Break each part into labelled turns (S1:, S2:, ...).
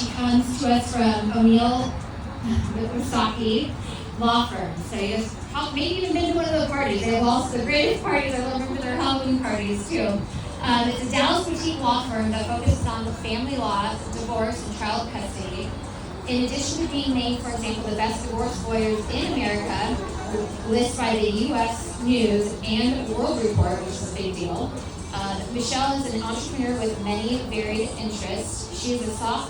S1: She comes to us from O'Neill Wysocki law firm. So you just maybe even been to one of the parties. They have also the greatest parties. I remember their Halloween parties too. It's a Dallas boutique law firm that focuses on family law, divorce, and child custody. In addition to being named, for example, the best divorce lawyers in America, listed by the U.S. News and World Report, which is a big deal, Michelle is an entrepreneur with many varied interests. She is a sought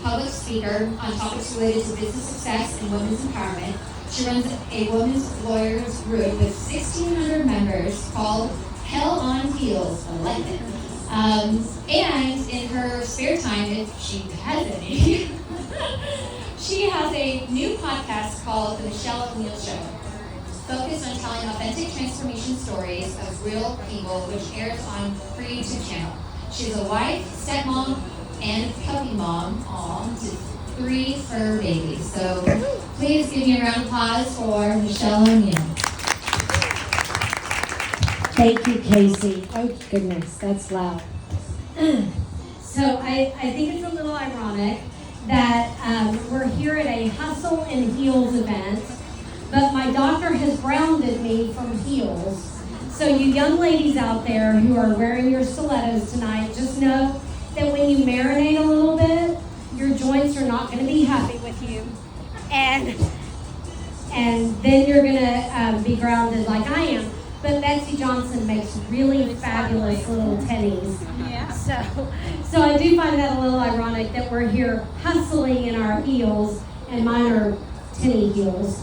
S1: public speaker on topics related to business success and women's empowerment. She runs a women's lawyers group with 1,600 members called Hell on Heels. I like it. And in her spare time, if she has any, she has a new podcast called The Michelle O'Neill Show, focused on telling authentic transformation stories of real people, which airs on her YouTube channel. She's a wife, stepmom, and puppy mom to 3 fur babies. So please give me a round of applause for Michelle O'Neill.
S2: Thank you, Casey. Oh, goodness, that's loud. So I think it's a little ironic that we're here at a Hustle and Heels event, but my doctor has grounded me from heels. So you young ladies out there who are wearing your stilettos tonight, just know that when you marinate a little bit, your joints are not going to be happy with you. And then you're going to be grounded like I am. But Betsy Johnson makes really fabulous little tennies. Yeah. So I do find that a little ironic that we're here hustling in our heels, and mine are tenny heels.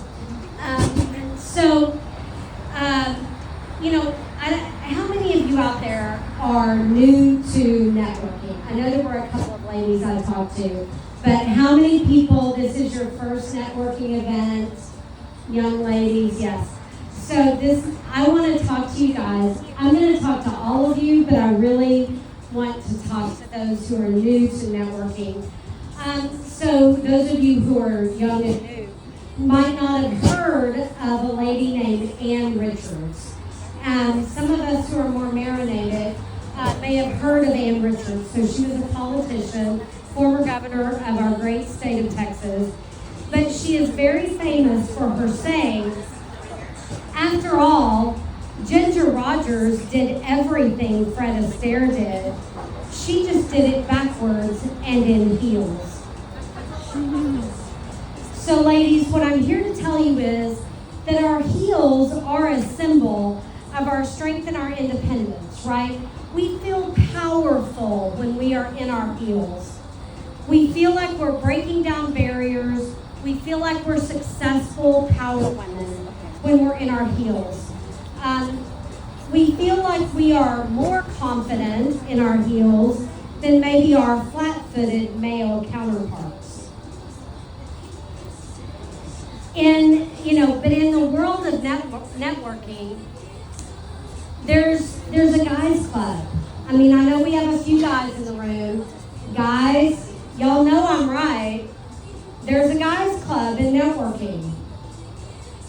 S2: How many of you out there are new to networking? I know there were a couple of ladies I talked to, but how many people, this is your first networking event? Young ladies, yes. So I want to talk to you guys. I'm going to talk to all of you, but I really want to talk to those who are new to networking. So those of you who are young and new might not have heard of a lady named Ann Richards. Some of us who are more marinated may have heard of Ann Richards. So she was a politician, former governor of our great state of Texas. But she is very famous for her saying, after all, Ginger Rogers did everything Fred Astaire did. She just did it backwards and in heels. So ladies, what I'm here to tell you is that our heels are a symbol of our strength and our independence, right? We feel powerful when we are in our heels. We feel like we're breaking down barriers. We feel like we're successful power women when we're in our heels. We feel like we are more confident in our heels than maybe our flat-footed male counterparts. But in the world of networking, there's a guys club. I mean, I know we have a few guys in the room. Guys, y'all know I'm right. There's a guys club in networking.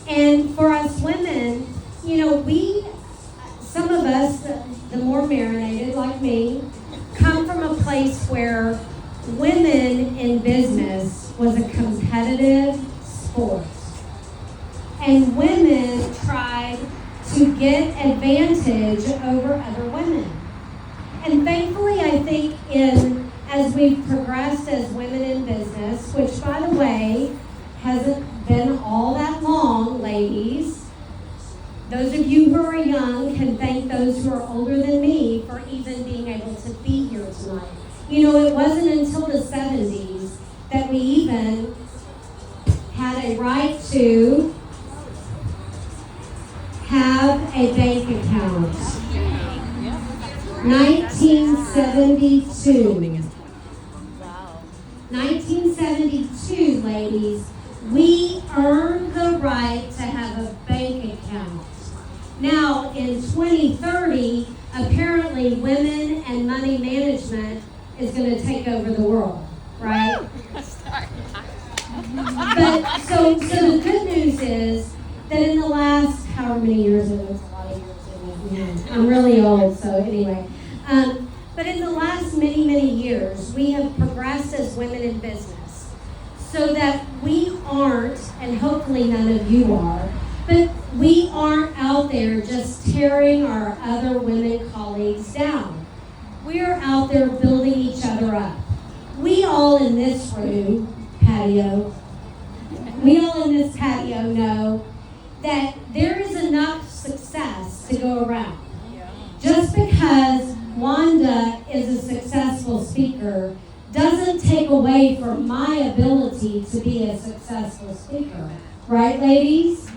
S2: And for us women, some of us, the more marinated like me, come from a place where women in business was a competitive sport. And women tried to get advantage over other women. And thankfully, I think as we've progressed as women in business, which by the way, hasn't been all that long, ladies. Those of you who are young can thank those who are older than me for even being able to be here tonight. It wasn't until the 70s that we even had a right to have a bank account. 1972. 1972, ladies, we earned the right to have a bank account. Now, in 2030, apparently women and money management is going to take over the world, right? But so the good news is that in the last, however many years it was, a lot of years, I'm really old, so anyway. But in the last many, many years, we have progress as women in business so that we aren't, and hopefully none of you are, but we aren't out there just tearing our other women colleagues down. We're out there building each other up. We all in this room, we all in this patio know that there is enough success to go around. Just because Wanda is a successful speaker doesn't take away from my ability to be a successful speaker. Right, ladies?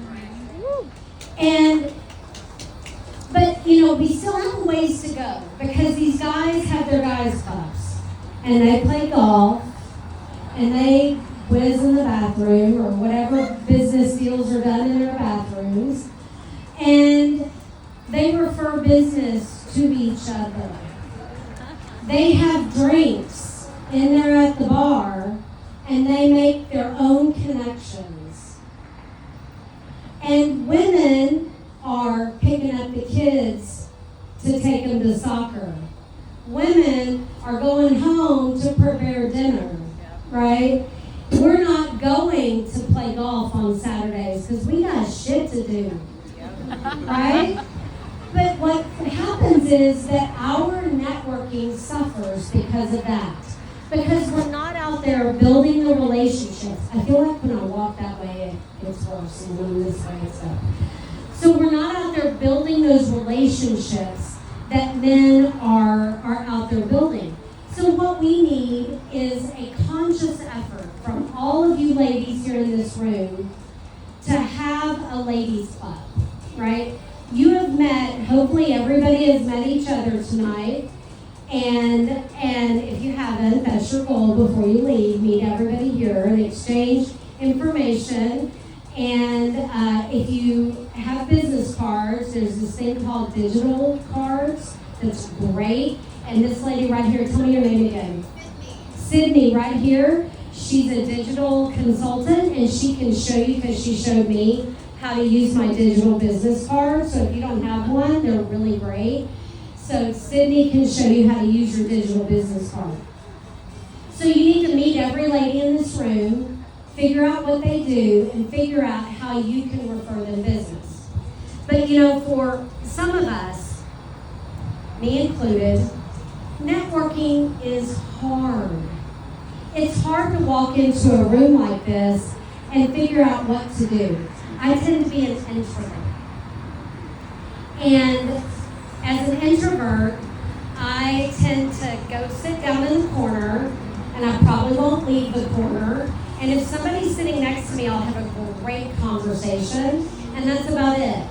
S2: But we still have a ways to go because these guys have their guys clubs and they play golf and they whiz in the bathroom or whatever business deals are done in their bathrooms, and they refer business to each other. They have drinks in there at the bar and they make their own connections. And women are picking up the kids to take them to soccer. Women are going home to prepare dinner, right? We're not going to play golf on Saturdays because we got shit to do, right? But what happens is that our networking suffers because of that. Because we're not out there building the relationships. I feel like when I walk that way, it gets worse, and when I'm this way, it's up. So we're not out there building those relationships that men are out there building. So what we need is a conscious effort from all of you ladies here in this room to have a ladies club, right? You have met, hopefully everybody has met each other tonight. And if you haven't, that's your goal before you leave. Meet everybody here and exchange information. And if you have business cards, there's this thing called digital cards that's great. And this lady right here, tell me your name again. Sydney right here. She's a digital consultant and she can show you, because she showed me how to use my digital business card. So if you don't have one, they're really great. So Sydney can show you how to use your digital business card. So you need to meet every lady in this room, figure out what they do, and figure out how you can refer them business. But for some of us, me included, networking is hard. It's hard to walk into a room like this and figure out what to do. I tend to be an introvert. And as an introvert, I tend to go sit down in the corner, and I probably won't leave the corner. And if somebody's sitting next to me, I'll have a great conversation, and that's about it.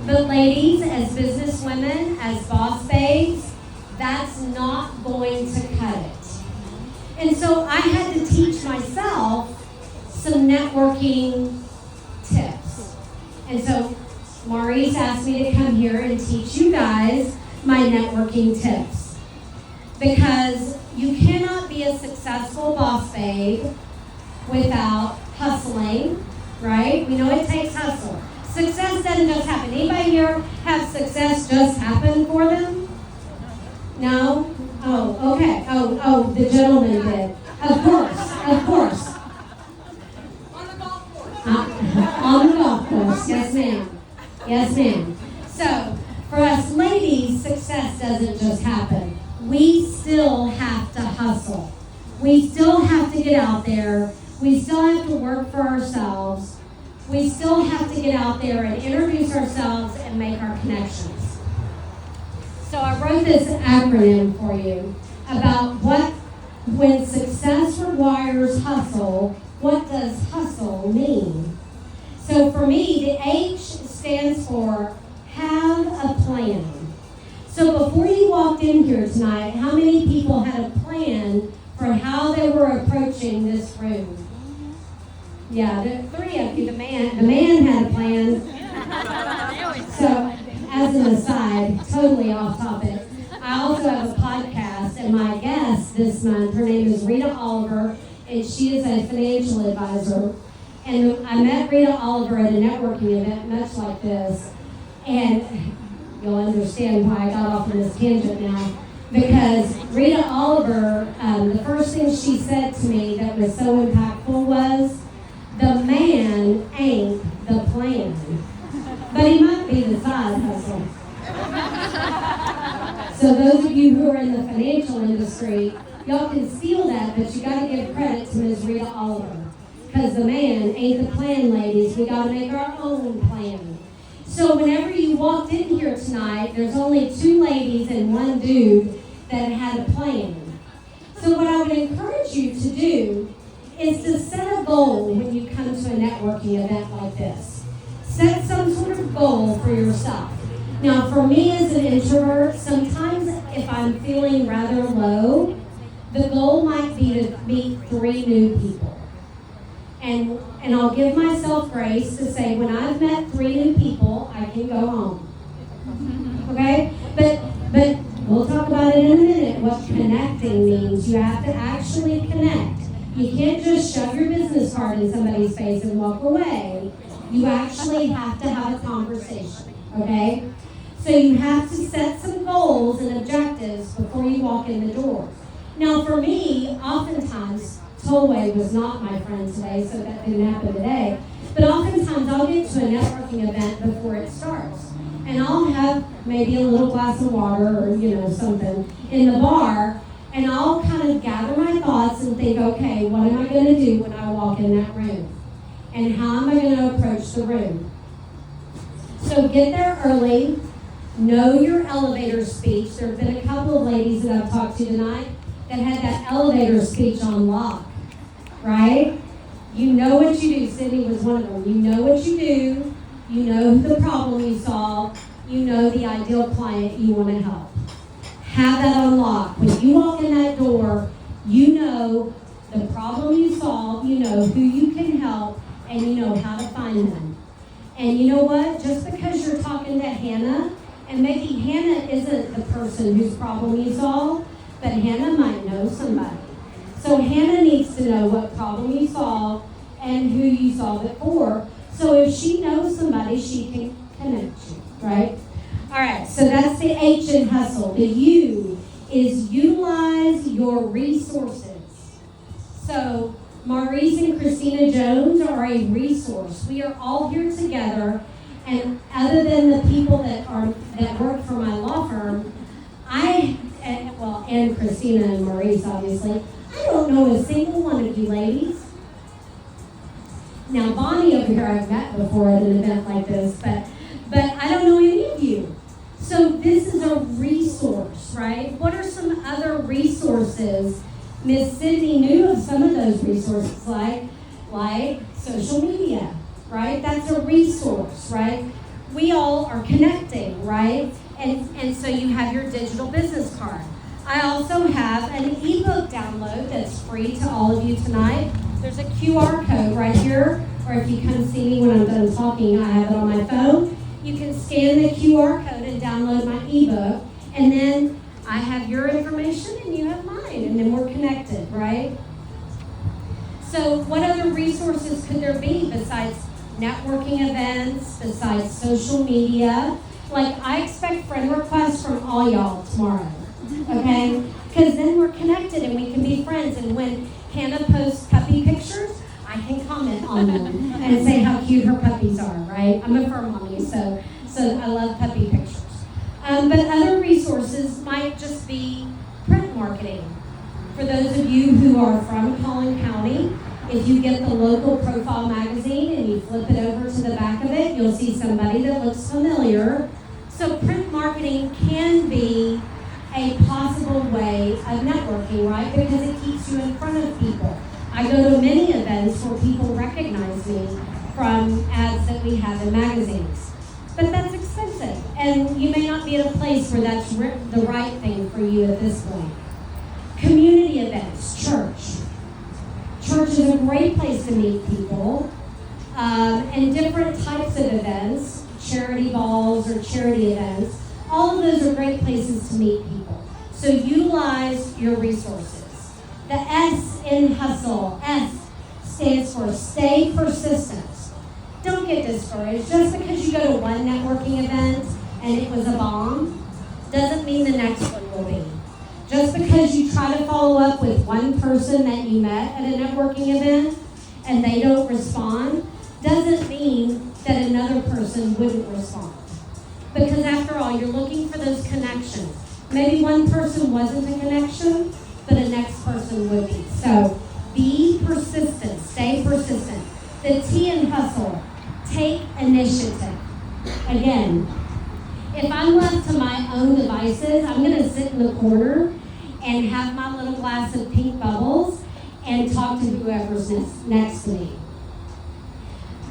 S2: But ladies, as business women, as boss babes, that's not going to cut it. And so I had to teach myself some networking tips. And so Maurice asked me to come here and teach you guys my networking tips. Because you cannot be a successful boss babe without hustling, right? We know it takes hustle. Success doesn't just happen. Anybody here have success just happen for them? No? Oh, okay. Oh, the gentleman did. Of course. On the golf course. On the golf course, yes ma'am. So, for us ladies, success doesn't just happen. We still have to hustle. We still have to get out there. We still have to work for ourselves. We still have to get out there and introduce ourselves and make our connections. So I wrote this acronym for you about when success requires hustle, what does hustle mean? So for me, the H stands for have a plan. So before you walked in here tonight, how many people had a plan for how they were approaching this room? Yeah, the three of you. The man had a plan. So, as an aside, totally off topic, I also have a podcast, and my guest this month, her name is Rita Oliver, and she is a financial advisor. And I met Rita Oliver at a networking event much like this, and you'll understand why I got off on this tangent now. Because Rita Oliver, the first thing she said to me that was so impactful was, the man ain't the plan, but he might be the side hustle. So those of you who are in the financial industry, y'all can steal that, but you got to give credit to Ms. Rita Oliver. Because the man ain't the plan, ladies. We got to make our own plan. So whenever you walked in here tonight, there's only 2 ladies and 1 dude that had a plan. So what I would encourage you to do is to set a goal when you come to a networking event like this. Set some sort of goal for yourself. Now, for me as an introvert, sometimes if I'm feeling rather low, the goal might be to meet 3 new people. And I'll give myself grace to say, when I've met 3 new people, I can go home. Okay? But we'll talk about it in a minute, what connecting means. You have to actually connect. You can't just shove your business card in somebody's face and walk away. You actually have to have a conversation. Okay? So you have to set some goals and objectives before you walk in the door. Now for me, oftentimes, Tollway was not my friend today, so that didn't happen today. But oftentimes I'll get to a networking event before it starts. And I'll have maybe a little glass of water or, something in the bar, and I'll kind of gather my thoughts and think, okay, what am I going to do when I walk in that room? And how am I going to approach the room? So get there early. Know your elevator speech. There have been a couple of ladies that I've talked to tonight that had that elevator speech on lock, right? You know what you do. Sydney was one of them. You know what you do. You know the problem you solve. You know the ideal client you want to help. Have that on lock. When you walk in that door, you know the problem you solve, you know who you can help, and you know how to find them. And you know what? Just because you're talking to Hannah, and maybe Hannah isn't the person whose problem you solve, but Hannah might know somebody. So Hannah needs to know what problem you solve and who you solve it for. So if she knows somebody, she can connect you, right? All right, so that's the H in hustle. The U is utilize your resources. So Maurice and Christina Jones are a resource. We are all here together, and other than the people that work for my law firm, and Christina and Maurice, obviously, I don't know a single one of you ladies. Now, Bonnie over here I've met before at an event like this, but I don't know any of you. So this is a resource, right? What are some other resources? Miss Sydney knew of some of those resources, like social media, right? That's a resource, right? We all are connecting, right? And so you have your digital business card. I also have an ebook download that's free to all of you tonight. There's a QR code right here, or if you come see me when I'm done talking, I have it on my phone. You can scan the QR code and download my ebook, and then I have your information and you have mine, and then we're connected, right? So what other resources could there be besides networking events, besides social media? Like, I expect friend requests from all y'all tomorrow, okay? Because then we're connected and we can be friends, and when Hannah posts puppy pictures, I can comment on them and say how cute her puppies are, right? I'm a fur mommy, so I love puppy pictures. But other resources might just be print marketing. For those of you who are from Collin County, if you get the local profile magazine and you flip it over to the back of it, you'll see somebody that looks familiar. So print marketing can be a possible way of networking, right? Because it keeps you in front of people. I go to many events where people recognize me from ads that we have in magazines. But that's expensive, and you may not be at a place where that's the right thing for you at this point. Community events, church. Church is a great place to meet people, and different types of events, charity balls or charity events. All of those are great places to meet people. So utilize your resources. The S in hustle, S stands for stay persistent. Don't get discouraged. Just because you go to one networking event and it was a bomb, doesn't mean the next one will be. Just because you try to follow up with one person that you met at a networking event and they don't respond, doesn't mean that another person wouldn't respond. Because after all, you're looking for those connections. Maybe one person wasn't a connection, but the next person would be. So be persistent, stay persistent. The T in hustle, take initiative. Again, if I'm left to my own devices, I'm going to sit in the corner and have my little glass of pink bubbles and talk to whoever's next to me.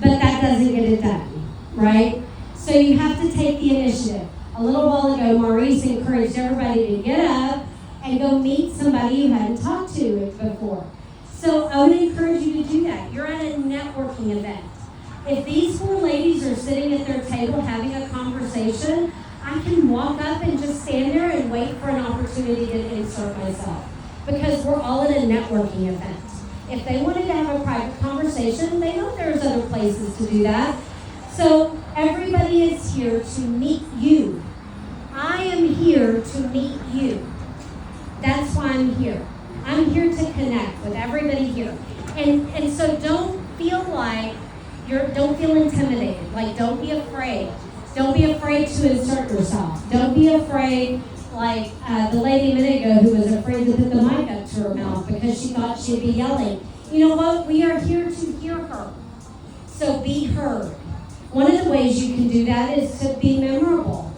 S2: But that doesn't get it done, right? So you have to take the initiative. A little while ago, Maurice encouraged everybody to get up and go meet somebody you hadn't talked to before. So I would encourage you to do that. You're at a networking event. If these four ladies are sitting at their table having a conversation, I can walk up and just stand there and wait for an opportunity to insert myself. Because we're all at a networking event. If they wanted to have a private conversation, they know there's other places to do that. So everybody is here to meet you. I am here to meet you. That's why I'm here. I'm here to connect with everybody here. And so don't feel like don't feel intimidated. Like, don't be afraid. Don't be afraid to insert yourself. Don't be afraid, like the lady a minute ago who was afraid to put the mic up to her mouth because she thought she'd be yelling. You know what? We are here to hear her. So be heard. One of the ways you can do that is to be memorable.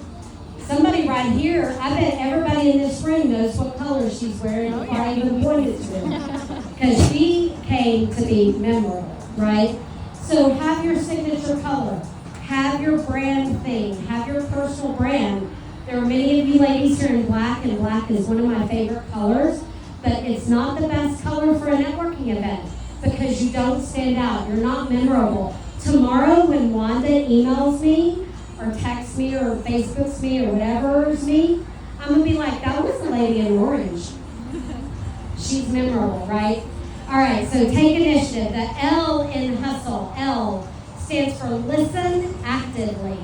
S2: Somebody right here, I bet everybody in this room knows what color she's wearing before I even pointed to her. Because she came to be memorable, right? So have your signature color. Have your brand thing. Have your personal brand. There are many of you ladies here in black, and black is one of my favorite colors. But it's not the best color for a networking event because you don't stand out. You're not memorable. Tomorrow when Wanda emails me or texts me or Facebooks me or whatever's me, I'm going to be like, that was the lady in orange. She's memorable, right? All right, so take initiative. The L in hustle, L, stands for listen actively.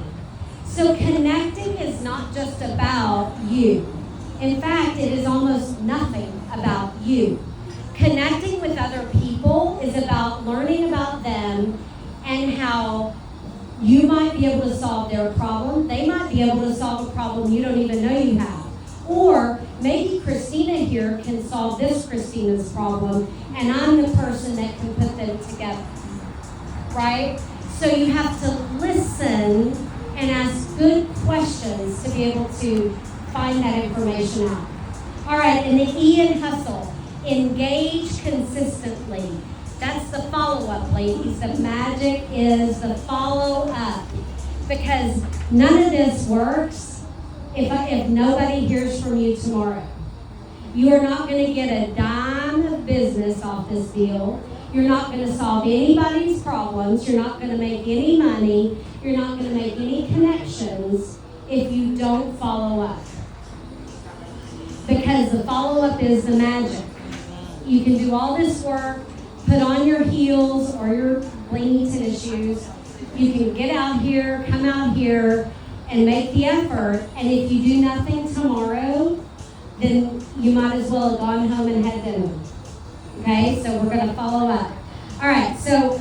S2: So connecting is not just about you. In fact, it is almost nothing about you. Connecting with other people is about learning about them and how you might be able to solve their problem. They might be able to solve a problem you don't even know you have. Or maybe Christina here can solve this Christina's problem, and I'm the person that can put them together. Right? So you have to listen and ask good questions to be able to find that information out. All right, and the E in hustle, engage consistently. That's the follow-up, ladies. The magic is the follow-up. Because none of this works if nobody hears from you tomorrow. You are not going to get a dime of business off this deal. You're not going to solve anybody's problems. You're not going to make any money. You're not going to make any connections if you don't follow up. Because the follow-up is the magic. You can do all this work, put on your heels or your blingy tennis shoes. You can get out here, come out here, and make the effort. And if you do nothing tomorrow, then you might as well have gone home and had dinner. Okay, so we're going to follow up. All right, so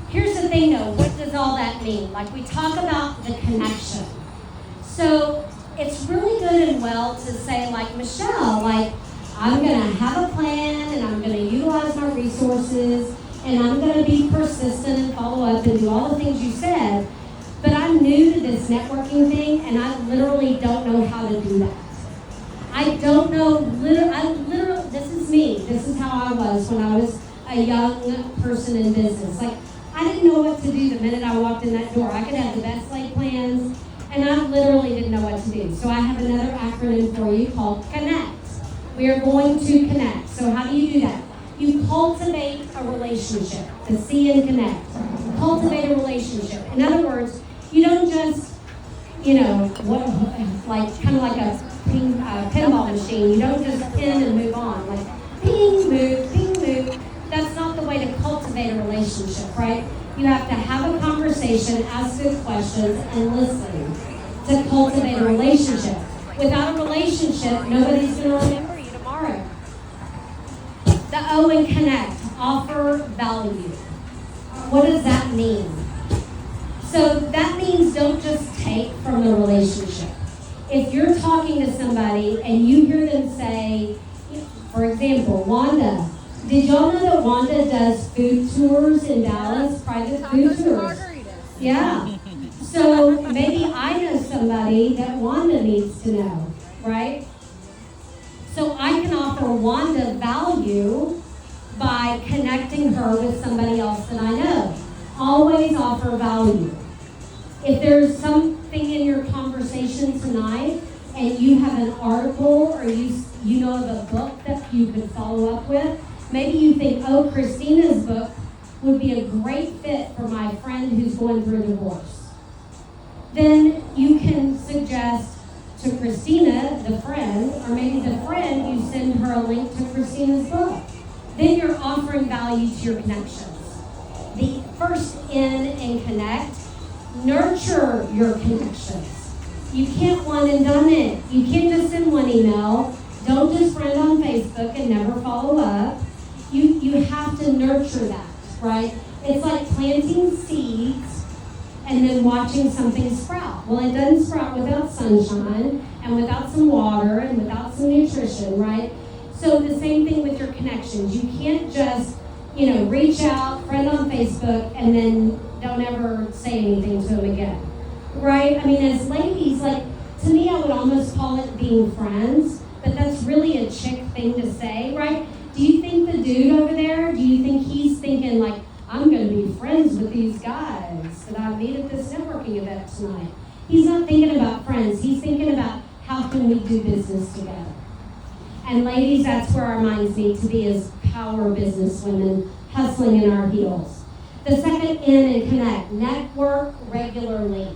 S2: here's the thing though. What does all that mean? Like, we talk about the connection. So it's really good and well to say, like, Michelle, like, I'm going to have a plan and I'm going to utilize my resources and I'm going to be persistent and follow up and do all the things you said. But I'm new to this networking thing and I literally don't know how to do that. I don't know, this is me. This is how I was when I was a young person in business. Like, I didn't know what to do the minute I walked in that door. I could have the best laid plans, and I literally didn't know what to do. So I have another acronym for you called CONNECT. We are going to connect. So how do you do that? You cultivate a relationship. The C in CONNECT. Cultivate a relationship. In other words, you don't just, kind of like a pinball machine. You don't just pin and move on. Like, ping, move. That's not the way to cultivate a relationship, right? You have to have a conversation, ask good questions, and listen to cultivate a relationship. Without a relationship, nobody's going to remember you tomorrow. The O in connect, offer value. What does that mean? So that means don't just take from the relationship. If you're talking to somebody and you hear them say, for example, Wanda, did y'all know that Wanda does food tours in Dallas, private food tours? Yeah. So maybe I know somebody that Wanda needs to know, right? So I can offer Wanda value by connecting her with somebody else that I know. Always offer value. If there's something in your conversation tonight and you have an article or you know of a book that you could follow up with, maybe you think, oh, Christina's book would be a great fit for my friend who's going through a divorce. Then you can suggest to Christina, the friend, or maybe the friend, you send her a link to Christina's book. Then you're offering value to your connections. The first in connect, nurture your connections. You can't one and done it. You can't just send one email. Don't just friend on Facebook and never follow up. You have to nurture that, right? It's like planting seeds and then watching something sprout. Well, it doesn't sprout without sunshine and without some water and without some nutrition, right? So the same thing with your connections. You can't just, reach out, friend on Facebook, and then don't ever say anything to them again, right? I mean, as ladies, to me, I would almost call it being friends, but that's really a chick thing to say, right? Do you think the dude over there, do you think he's thinking I'm going to be friends with these guys that I meet at this networking event tonight? He's not thinking about friends. He's thinking about how can we do business together. And ladies, that's where our minds need to be as power business women, hustling in our heels. The second N in connect, network regularly.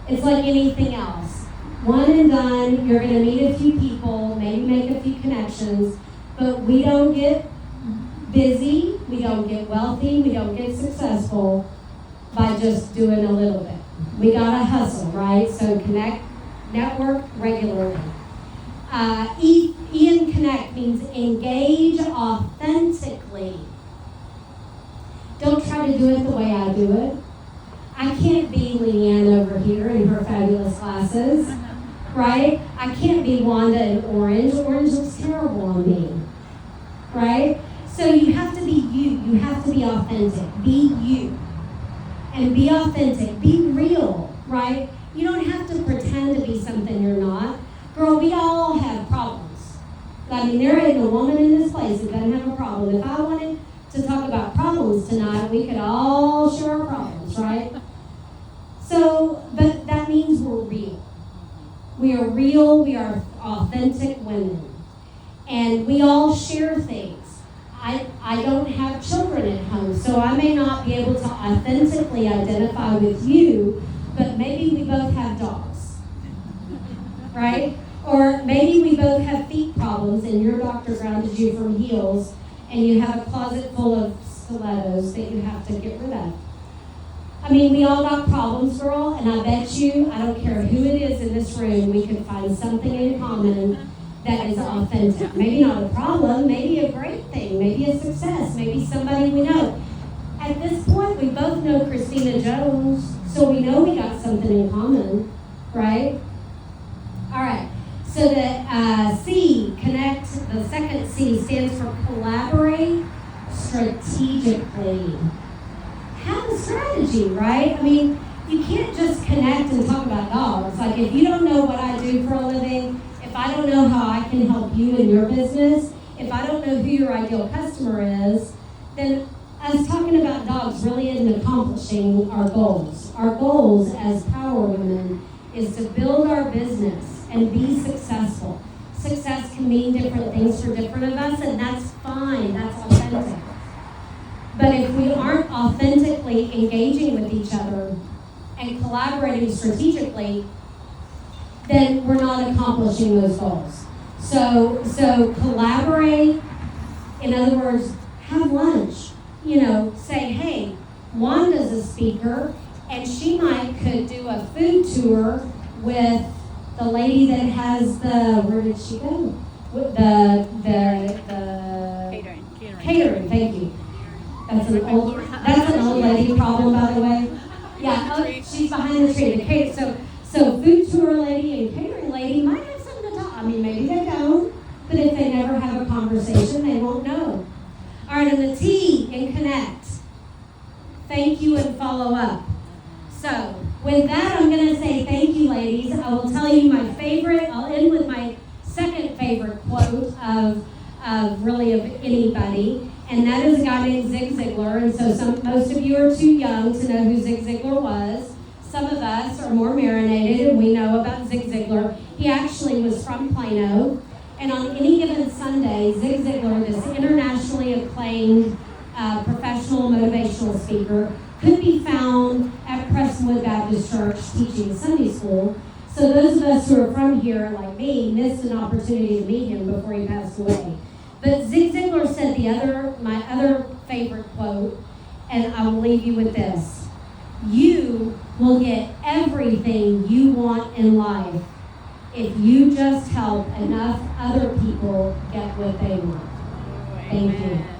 S2: It's like anything else. One and done, you're going to meet a few people, maybe make a few connections, but we don't get busy, we don't get wealthy, we don't get successful by just doing a little bit. We got to hustle, right? So connect, network regularly. E in connect means engage authentically. Don't try to do it the way I do it. I can't be Leanne over here in her fabulous glasses, right? I can't be Wanda in orange. Orange looks terrible on me, right? So you have to be you. You have to be authentic. Be you. And be authentic. Be real, right? You don't have to pretend to be something you're not. Girl, we all have problems. I mean, there ain't a woman in this place that doesn't have a problem. If I wanted to talk about problems tonight, we could all share our problems, right? So, but that means we're real. We are real, we are authentic women. And we all share things. I don't have children at home, so I may not be able to authentically identify with you, but maybe we both have dogs, right? Or maybe we both have feet problems and your doctor grounded you from heels and you have a closet full of stilettos that you have to get rid of. I mean, we all got problems, girl, and I bet you, I don't care who it is in this room, we could find something in common that is authentic. Maybe not a problem, maybe a great thing, maybe a success, maybe somebody we know. At this point, we both know Christina Jones, so we know we got something in common, right? All right, so the C, connect, the second C stands for collaborate strategically. Have a strategy, right? I mean, you can't just connect and talk about dogs. Like, if you don't know what I do for a living, if I don't know how I can help you in your business, if I don't know who your ideal customer is, then us talking about dogs really isn't accomplishing our goals. Our goals as power women is to build our business and be successful. Success can mean different things for different of us, and that's fine. That's authentic. But if we aren't authentically engaging with each other and collaborating strategically, then we're not accomplishing those goals. So collaborate, in other words, have lunch. Say, hey, Wanda's a speaker, and she could do a food tour with the lady that has where did she go? With the Catering, thank you. That's an old lady problem, by the way. Yeah, oh, she's behind the tree. The so food tour lady and catering lady might have something to talk. I mean, maybe they don't, but if they never have a conversation, they won't know. All right, and the T in connect. Thank you and follow up. So with that, I'm going to say thank you, ladies. I will tell you my favorite. I'll end with my second favorite quote of anybody, and that is a guy named Zig Ziglar. And so most of you are too young to know who Zig Ziglar was. Some of us are more marinated, and we know about Zig Ziglar. He actually was from Plano, and on any given Sunday, Zig Ziglar, this internationally acclaimed professional motivational speaker, could be found at Prestonwood Baptist Church teaching Sunday school. So those of us who are from here, like me, missed an opportunity to meet him before he passed away. But Zig Ziglar said my other favorite quote, and I will leave you with this. You will get everything you want in life if you just help enough other people get what they want. Thank you.